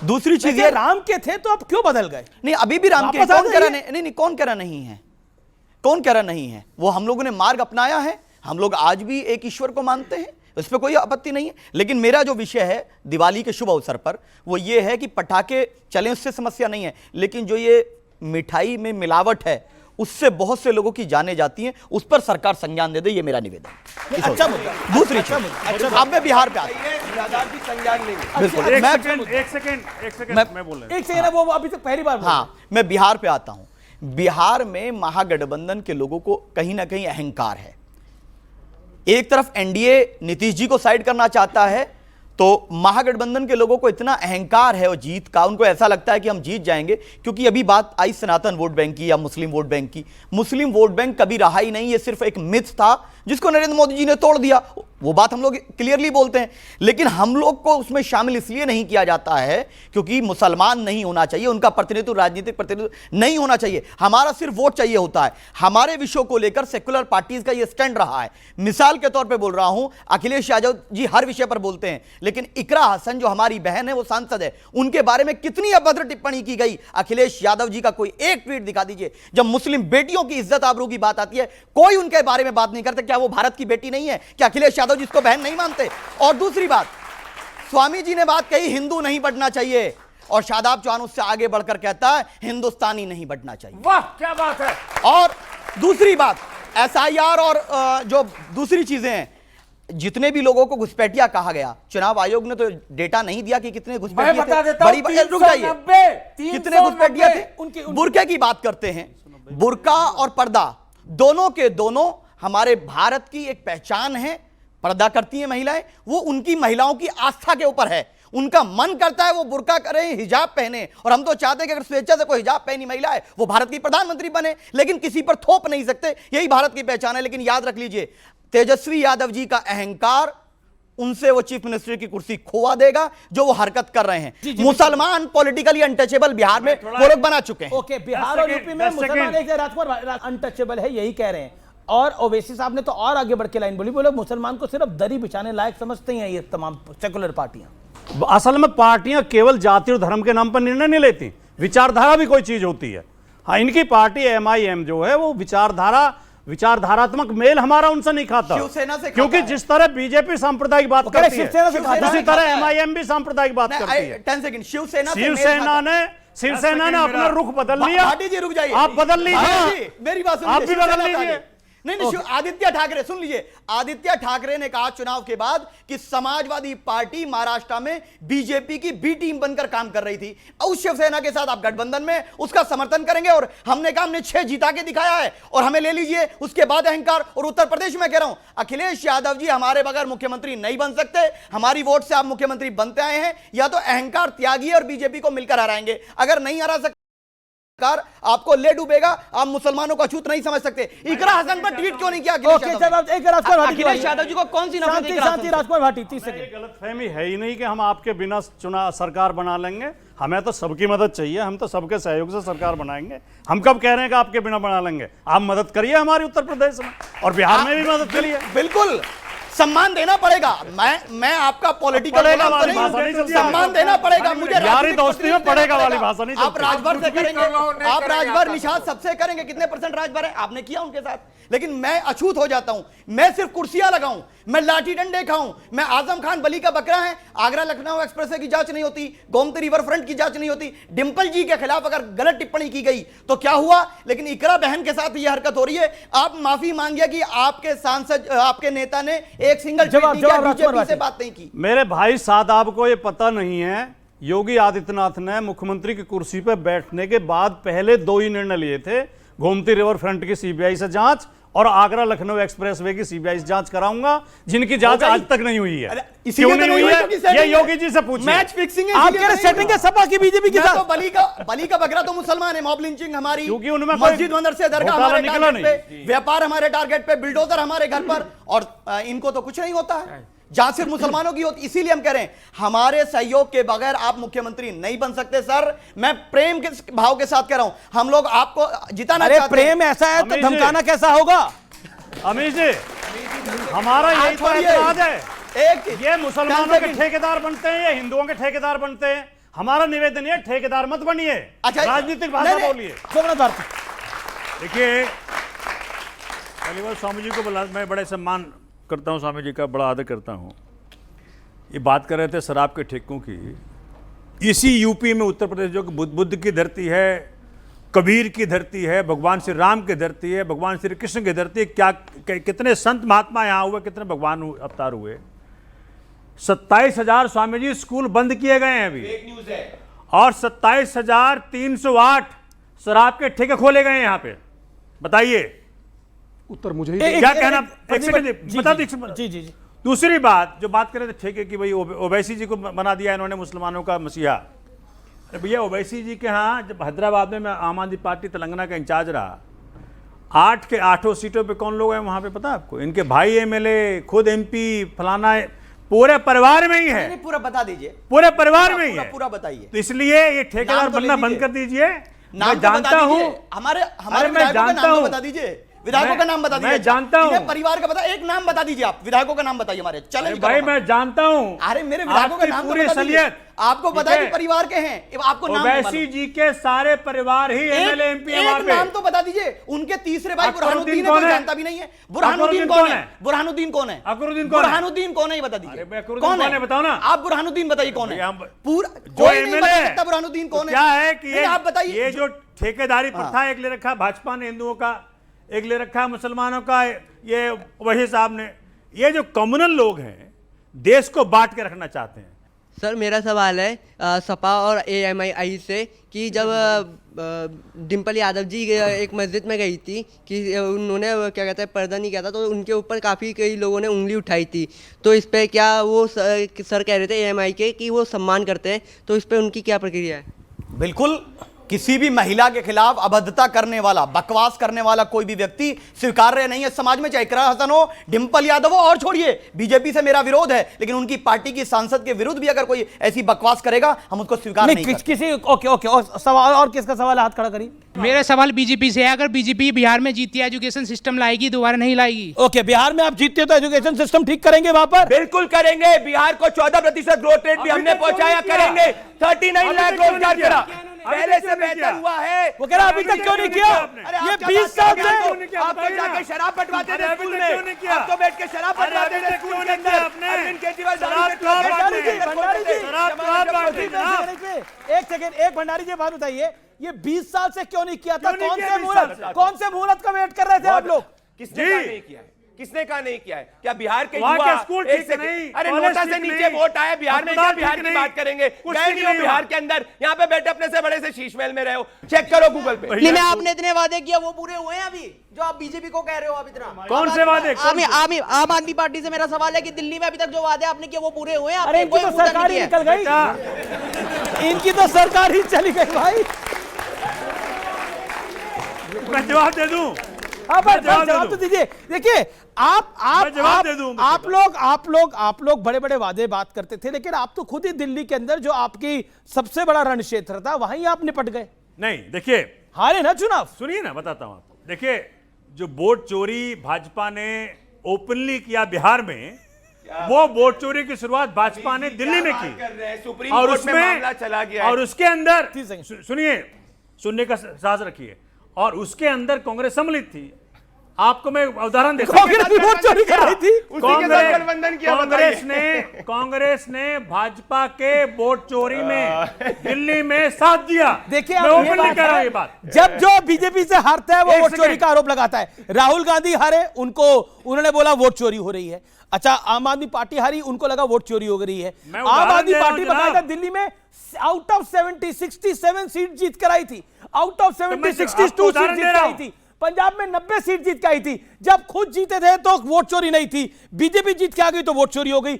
दूसरी चीज ये, राम के थे तो अब क्यों बदल गए? नहीं अभी भी राम के, कौन कह रहा नहीं, कौन कह रहा नहीं है, कौन कह रहा नहीं है? वो हम लोगों ने मार्ग अपनाया है, हम लोग आज भी एक ईश्वर को मानते हैं, इस पर कोई आपत्ति नहीं है। लेकिन मेरा जो विषय है दिवाली के शुभ अवसर पर वो ये है कि पटाखे चलें उससे समस्या नहीं है, लेकिन जो ये मिठाई में मिलावट है उससे बहुत से लोगों की जानें जाती हैं, उस पर सरकार संज्ञान दे दे, ये मेरा निवेदन। अच्छा मुद्दा। दूसरी चीज, अब मैं बिहार पे आता हूं। संज्ञान लेंगे। बिल्कुल, एक सेकंड मैं बोल रहा हूं। एक सेकंड, वो अभी तक पहली बार। हाँ, मैं बिहार पे आता हूं। बिहार में महागठबंधन के लोगों को कहीं ना कहीं अहंकार है। एक तरफ एनडीए नीतीश जी को साइड करना चाहता है, तो महागठबंधन के लोगों को इतना अहंकार है और जीत का, उनको ऐसा लगता है कि हम जीत जाएंगे। क्योंकि अभी बात आई सनातन वोट बैंक की या मुस्लिम वोट बैंक की, मुस्लिम वोट बैंक कभी रहा ही नहीं, ये सिर्फ एक मिथ था जिसको नरेंद्र मोदी जी ने तोड़ दिया। वो बात हम लोग क्लियरली बोलते हैं, लेकिन हम लोग को उसमें शामिल इसलिए नहीं किया जाता है क्योंकि मुसलमान नहीं होना चाहिए, उनका प्रतिनिधित्व, राजनीतिक प्रतिनिधित्व नहीं होना चाहिए, हमारा सिर्फ वोट चाहिए होता है। हमारे विषयों को लेकर सेक्युलर पार्टीज का ये स्टैंड रहा है। मिसाल के तौर पे बोल रहा हूं, अखिलेश यादव जी हर विषय पर बोलते हैं, लेकिन इकरा हसन जो हमारी बहन है, वो सांसद है, उनके बारे में कितनी अभद्र टिप्पणी की गई। अखिलेश यादव जी का कोई एक ट्वीट दिखा दीजिए। जब मुस्लिम बेटियों की इज्जत आबरू की बात आती है, कोई उनके बारे में बात नहीं करता। क्या वो भारत की बेटी नहीं है? क्या अखिलेश यादव जी इसको बहन नहीं मानते? और दूसरी बात, स्वामी जी ने बात कही हिंदू नहीं बढ़ना चाहिए, और शादाब चौहान उससे आगे बढ़कर कहता है हिंदुस्तानी नहीं बढ़ना चाहिए। वाह क्या बात है। और दूसरी बात, एसआईआर और जो दूसरी चीजें हैं, जितने भी लोगों को घुसपैठिया कहा गया, चुनाव आयोग ने तो डेटा नहीं दिया कि कितने घुसपैठिए थे। बड़ी रुक जाइए, कितने घुसपैठिए थे? बुर्के की बात करते हैं, बुर्का और पर्दा दोनों के दोनों हमारे भारत की एक पहचान है। पर्दा करती हैं महिलाएं, वो उनकी महिलाओं की आस्था के ऊपर है। उनका मन करता है वो बुर्का करें, हिजाब पहने, और हम तो चाहते हैं कि अगर स्वेच्छा से कोई हिजाब पहनी महिला है वो भारत की प्रधानमंत्री बने, लेकिन किसी पर थोप नहीं सकते। यही भारत की पहचान है। लेकिन याद रख लीजिए, तेजस्वी यादव जी का अहंकार उनसे वो चीफ मिनिस्टर की कुर्सी खोवा देगा जो वो हरकत कर रहे हैं। मुसलमान पॉलिटिकली अनटचेबल बिहार में वो लोग बना चुके हैं। ओके, बिहार और यूपी में मुसलमान राजकुमार अनटचेबल है, यही कह रहे हैं। और ओवैसी साहब ने तो और आगे बढ़ के लाइन बोली, बोले मुसलमान को सिर्फ दरी बिछाने लायक समझते हैं ये तमाम सेकुलर पार्टियां। असल में पार्टियां केवल जाति और धर्म के नाम पर निर्णय नहीं लेती, विचारधारा भी कोई चीज होती है। हाँ, इनकी पार्टी एमआईएम जो है वो विचारधारात्मक मेल हमारा उनसे नहीं खाता, शिवसेना से क्योंकि जिस तरह बीजेपी सांप्रदायिक बात करती है उसी तरह एमआईएम भी सांप्रदायिक बात करती है। 10 सेकंड, शिवसेना ने अपना रुख बदल लिया। भाटी जी रुक जाइए, आप बदल लीजिए, मेरी बात सुनिए, आप भी बदल लीजिए। नहीं, आदित्य ठाकरे, सुन लीजिए, आदित्य ठाकरे ने कहा चुनाव के बाद कि समाजवादी पार्टी महाराष्ट्र में बीजेपी की बी टीम बनकर काम कर रही थी। उस शिवसेना के साथ आप गठबंधन में उसका समर्थन करेंगे, और हमने कहा हमने 6 जीता के दिखाया है और हमें ले लीजिए। उसके बाद अहंकार। और उत्तर प्रदेश में कह रहा हूं, अखिलेश यादव जी हमारे बगैर मुख्यमंत्री नहीं बन सकते। हमारी वोट से आप मुख्यमंत्री बनते आए हैं, या तो अहंकार त्यागिए और बीजेपी को मिलकर हराएंगे। अगर नहीं हरा सकते आपको ले डूबेगा, आप मुसलमानों को अछूत नहीं समझ सकते। इकरा हसन पर ट्वीट क्यों नहीं किया अखिलेश यादव जी को? कौन सी शांति राजकुमार भाटी 30 सेकंड। गलतफहमी है ही नहीं कि हम आपके बिना चुनाव सरकार बना लेंगे। हमें तो सबकी मदद चाहिए, हम तो सबके सहयोग से सरकार बनाएंगे। हम कब कह रहे हैं कि आपके बिना बना लेंगे? आप मदद करिए हमारी उत्तर प्रदेश में, और बिहार में भी मदद करिए। बिल्कुल सम्मान देना पड़ेगा। मैं आपका पॉलिटिकल सम्मान देना पड़ेगा मुझे। यारी दोस्ती में पड़ेगा वाली भाषा नहीं। आप राजभर से करेंगे, आप राजभर निषाद सबसे करेंगे। कितने % राजभर है आपने किया उनके साथ? लेकिन मैं अछूत हो जाता हूं। मैं सिर्फ कुर्सियां लगाऊं, मैं लाठी डंडे खाऊं, मैं आजम खान बली का बकरा है। आगरा लखनऊ एक्सप्रेसवे की जांच नहीं होती, गोमती रिवर फ्रंट की जांच नहीं होती। डिंपल जी के खिलाफ अगर गलत टिप्पणी की गई तो क्या हुआ? लेकिन इकरा बहन के साथ यह हरकत हो रही है। आप माफी मांगिए कि आपके सांसद, आपके नेता ने एक सिंगल बीजेपी से बात नहीं की। मेरे भाई साहब को ये पता नहीं है, योगी आदित्यनाथ ने मुख्यमंत्री की कुर्सी पर बैठने के बाद पहले 2 ही निर्णय लिए थे, गोमती रिवर फ्रंट की सीबीआई से जांच और आगरा लखनऊ एक्सप्रेसवे की सीबीआई से जांच कराऊंगा, जिनकी जांच आज तक नहीं हुई है। क्यों नहीं हुई है ये योगी जी से पूछिए। मैच फिक्सिंग है, आप कह रहे सेटिंग है सपा की बीजेपी के साथ। तो बली का बकरा तो मुसलमान है। मॉब लिंचिंग हमारी, क्योंकि उनमें मस्जिद मदरसे दरगाह हमारे टारगेट पे, व्यापार हमारे टारगेट पे, बिल्डोजर हमारे घर पर, और इनको तो कुछ नहीं होता है। जांच सिर्फ मुसलमानों की होती। इसीलिए हम कह रहे हैं हमारे सहयोग के बगैर आप मुख्यमंत्री नहीं बन सकते। सर, मैं प्रेम के भाव के साथ कह रहा हूं, हम लोग आपको जिताना चाहते हैं। प्रेम ऐसा है तो धमकाना कैसा होगा? अमीश जी, हमारा यही तो ऐतराज है। ये मुसलमानों के ठेकेदार बनते हैं या हिंदुओं के ठेकेदार बनते हैं? हमारा निवेदन है ठेकेदार मत बनिए, अच्छा, राजनीतिक भाषा नहीं, बोलिए। सोमनाथ भारती, देखिए पहली बार स्वामी जी को बुला, मैं बड़े सम्मान करता हूँ, स्वामी जी का बड़ा आदर करता हूँ। ये बात कर रहे थे शराब के ठेकों की, इसी यूपी में उत्तर प्रदेश जो कि बुद्ध की धरती है, कबीर की धरती है, भगवान श्री राम की धरती है, भगवान श्री कृष्ण की धरती है, क्या कितने संत महात्मा यहाँ हुए, कितने भगवान अवतार हुए। 27,000 स्वामी जी स्कूल बंद किए गए हैं अभी, न्यूज़ है। और 27,308 शराब के ठेके खोले गए हैं यहाँ पे। बताइए उत्तर मुझे ही एक- क्या एक- कहना, एक- एक सेकंड जी, बता जी, दीजिए। जी जी जी दूसरी बात जो बात कर रहे थे ठेके की, भाई ओवैसी जी को बना दिया इन्होंने मुसलमानों का मसीहा। अरे भैया ओवैसी जी के यहाँ जब हैदराबाद में मैं आम आदमी पार्टी तेलंगाना का इंचार्ज रहा, 8 के 8 सीटों पे कौन लोग हैं वहाँ पे पता है आपको? इनके भाई एमएलए, खुद एमपी, फलाना, पूरे परिवार में ही है, नहीं, पूरा बता दीजिए, पूरे परिवार में ही है। पूरा बताइए। तो इसलिए ये ठेकेदार नाम तो ले बनना बंद दीजिए। कर दीजिए। नाम मैं तो बता जानता हूँ, दीजिए। हमारे अरे मैं विधायकों का जानता नाम तो हूँ। बता दीजिए, विधायकों का नाम बता दीजिए। मैं जानता हूँ। इन्हें परिवार का बता, एक नाम बता दीजिए आप, विधायकों का नाम बताइए हमारे, चैलेंज भाई मैं जानता हूँ। अरे मेरे विधायकों का आपकी नाम तो पूरी बता दीजिए। सलियत, आपको पता है ठीक कि परिवार के हैं, आपको नाम नहीं ओवैसी मालूम। जी के सारे परिवार ही एमएलए एमपी है वहाँ एक पे। नाम तो बता दीजिए। उनके तीसरे भाई अकबरुद्दीन बुरहानुद्दीन कौन है, है? जानता भी नहीं है। बुरहानुद्दीन कौन है? बुरहानुद्दीन कौन है? अकबरुद्दीन कौन है? बुरहानुद्दीन कौन है ये बता दीजिए। अरे अकबरुद्दीन कौन है बताओ ना। आप बुरहानुद्दीन बताइए कौन है? भैया हम- पूरा जो कोई नहीं एमएलए बता है, सकता बुरहानुद्दीन कौन है। क्या है कि नहीं, आप बताइए। ये जो ठेकेदारी प्रथा एक ले रखा है भाजपा ने हिंदुओं का, एक ले रखा है मुसलमानों का, ये वही साहब ने, ये जो कम्युनल लोग हैं देश को बांट के रखना चाहते हैं। सर मेरा सवाल है सपा और एएमआई से कि जब डिम्पल यादव जी एक मस्जिद में गई थी कि उन्होंने क्या कहते हैं पर्दा नहीं किया था, तो उनके ऊपर काफ़ी कई लोगों ने उंगली उठाई थी, तो इस पे क्या वो सर कह रहे थे एएमआई के कि वो सम्मान करते हैं, तो इस पे उनकी क्या प्रक्रिया है? बिल्कुल, किसी भी महिला के खिलाफ अभद्रता करने वाला, बकवास करने वाला कोई भी व्यक्ति स्वीकार्य नहीं है समाज में, चाहे इकरा हसन हो, डिंपल यादव हो, और छोड़िए बीजेपी से मेरा विरोध है, लेकिन उनकी पार्टी की सांसद के विरुद्ध भी अगर कोई ऐसी बकवास करेगा हम उसको स्वीकार नहीं करते। किसी ओके ओके और सवाल, और किसका सवाल है? हाथ खड़ा करिए। मेरा सवाल बीजेपी से है, अगर बीजेपी बिहार में जीती है एजुकेशन सिस्टम लाएगी, दोबारा नहीं लाएगी? ओके, बिहार में आप जीतते हो तो एजुकेशन सिस्टम ठीक करेंगे वहां पर? बिल्कुल करेंगे। बिहार को 14% ग्रोथ रेट भी हमने पहुंचाया, करेंगे। 39 लाख रोजगार करा, पहले से बेहतर हुआ है। वो कह रहा अभी तक क्यों नहीं किया? अरे ये 20 साल से आप तो जाके शराब बंटवाते थे स्कूल में, आप तो बैठ के शराब बंटवाते थे स्कूल के अंदर। अरविंद केजरीवाल भंडारी जी, जनाब, एक सेकंड, एक भंडारी जी बात बताइए, ये 20 साल से क्यों नहीं किया था? कौन से मुहूर्त का वेट कर रहे थे आप लोग? किसने कहा नहीं किया है? किसने कहा नहीं किया है? क्या बिहार के वहाँ युवा के स्कूल एक ठीक सेकंड- नहीं, अरे कॉलेज नोटा ठीक से नीचे नहीं, वोट आया बिहार में, क्या अस्पताल बिहार ठीक की नहीं, बात करेंगे? कुछ गए ठीक नहीं हो नहीं बिहार हुआ। के अंदर, यहाँ पे बैठे अपने से बड़े से शीश महल में रहे हो, चेक करो गूगल पे। नहीं, मैं आपने इतने वादे किया वो पूरे हुए हैं अभी, जो आप बीजेपी को कह रहे हो? अब इतना कौन से वादे? आम आदमी पार्टी से मेरा सवाल है कि दिल्ली में अभी तक जो वादे आपने किए वो पूरे हुए हैं? अरे आपने इनकी तो कोई मुद्दा सरकार नहीं ही किया निकल गई, इनकी तो सरकार ही चली गई भाई। मैं जवाब दे दूं? जवाब तो दीजिए। देखिए मैं जवाब दे दूं? आप लोग बड़े बड़े वादे बात करते थे, लेकिन आप तो खुद ही दिल्ली के अंदर जो आपकी सबसे बड़ा रण क्षेत्र था वहीं आप निपट गए, नहीं देखिए, हारे ना चुनाव। सुनिए ना, बताता हूं आपको। देखिए, जो वोट चोरी भाजपा ने ओपनली किया बिहार में, वो वोट चोरी की शुरुआत भाजपा ने दिल्ली में की, सुप्रीम और कोर्ट में उसमें मामला चला गया और उसके अंदर 30 सेकंड। सुनिए, सुनने का साहस रखिए, और उसके अंदर कांग्रेस सम्मिलित थी। आपको मैं उदाहरण देता हूं। कांग्रेस भी वोट चोरी कर रही थी। उसी के साथ गठबंधन किया, कांग्रेस ने भाजपा के वोट चोरी में दिल्ली में साथ दिया। देखिए मैं आप ओपनली कह रहा हूं ये बात। जब जो बीजेपी से हारता है वो एक वोट चोरी सेकंड। का आरोप लगाता है। राहुल गांधी हारे, उन्होंने बोला वोट चोरी हो रही है। अच्छा, आम आदमी पार्टी हारी, उनको लगा वोट चोरी हो रही है। मैं आम उदाहरण आदमी दे रहा हूं पार्टी जनाब। बताया दिल्ली में आउट ऑफ 70 67 सीट जीत कर आई थी, आउट ऑफ 70 62 आपको सीट उदाहरण जीत दे कर रहा आई हूं। थी। पंजाब में 90 सीट जीत के आई थी। जब खुद जीते थे तो वोट चोरी नहीं थी, बीजेपी जीत के आ गई तो वोट चोरी हो गई।